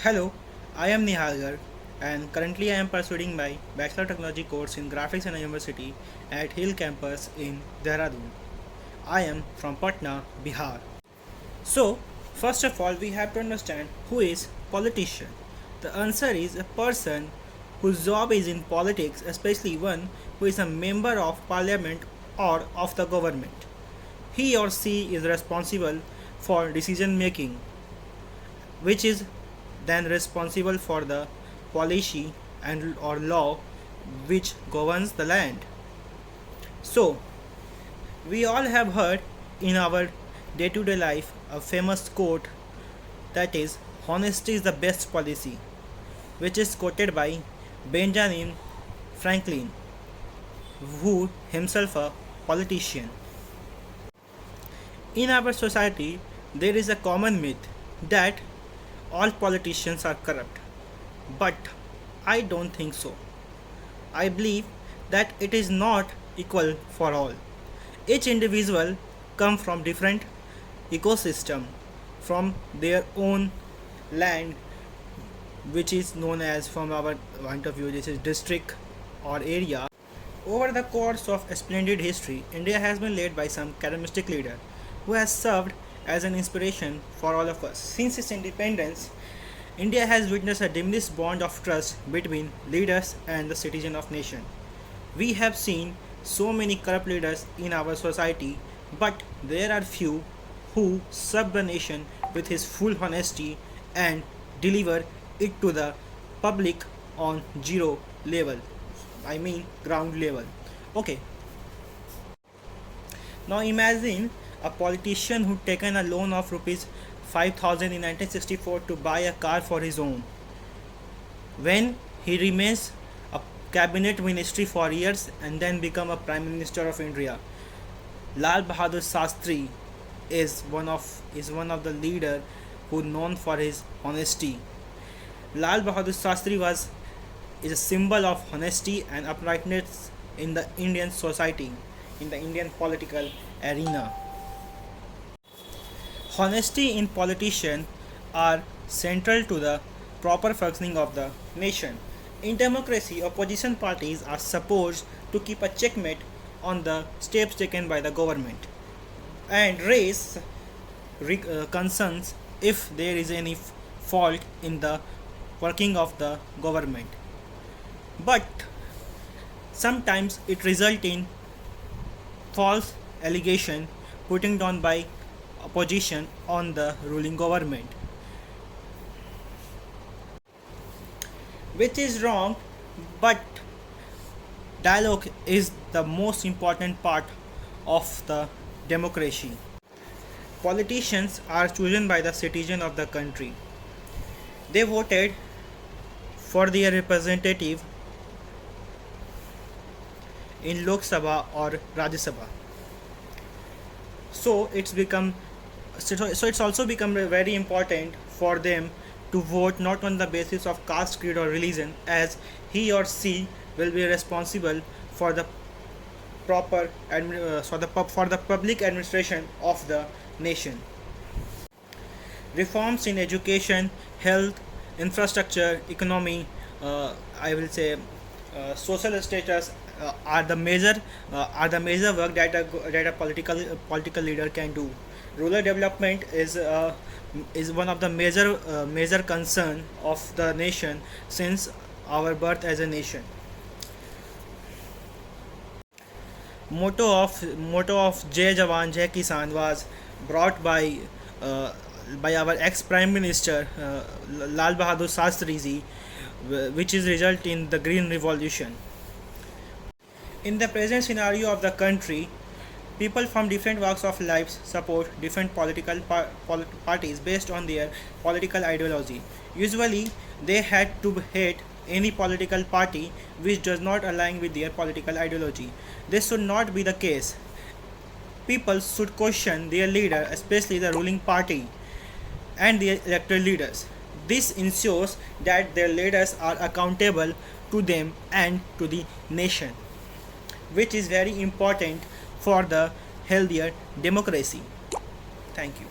Hello, I am Nihal Garg and currently I am pursuing my Bachelor Technology course in Graphics and University at Hill campus in Dehradun. I am from Patna, Bihar. So, first of all, we have to understand who is politician. The answer is a person whose job is in politics, especially one who is a member of parliament or of the government. He or she is responsible for decision making, which is then responsible for the policy and or law which governs the land. So, we all have heard in our day to day life a famous quote that is, honesty is the best policy, which is quoted by Benjamin Franklin, who himself a politician. In our society, there is a common myth that all politicians are corrupt, but I don't think so. I believe that it is not equal for all. Each individual come from different ecosystem, from their own land, which is known as, from our point of view, this is district or area. Over the course of a splendid history, India has been led by some charismatic leader who has served as an inspiration for all of us. Since its independence, India has witnessed a diminished bond of trust between leaders and the citizen of nation. We have seen so many corrupt leaders in our society, but there are few who serve the nation with his full honesty and deliver it to the public on zero level. I mean ground level. Okay. Now imagine a politician who taken a loan of rupees 5000 in 1964 to buy a car for his own. When he remains a cabinet ministry for years and then become a prime minister of India. Lal Bahadur Shastri is one of the leader who known for his honesty. Lal Bahadur Shastri is a symbol of honesty and uprightness in the Indian society, in the Indian political arena. Honesty in politicians are central to the proper functioning of the nation. In democracy, opposition parties are supposed to keep a checkmate on the steps taken by the government and raise concerns if there is any fault in the working of the government. But sometimes it results in false allegation putting down by opposition on the ruling government, which is wrong, but dialogue is the most important part of the democracy. Politicians are chosen by the citizen of the country. They voted for their representative in Lok Sabha or Rajya Sabha. So it's also become very important for them to vote not on the basis of caste, creed, or religion, as he or she will be responsible for the for the public administration of the nation. Reforms in education, health, infrastructure, economy, I will say, social status are the major work that a political leader can do. Rural development is one of the major concern of the nation since our birth as a nation. Motto of Jai Jawan Jai Kisan was brought by our ex Prime Minister Lal Bahadur Shastri ji, which is result in the Green Revolution. In the present scenario of the country, people from different walks of life support different political parties based on their political ideology. Usually, they had to hate any political party which does not align with their political ideology. This should not be the case. People should question their leader, especially the ruling party and their elected leaders. This ensures that their leaders are accountable to them and to the nation, which is very important for the healthier democracy. Thank you.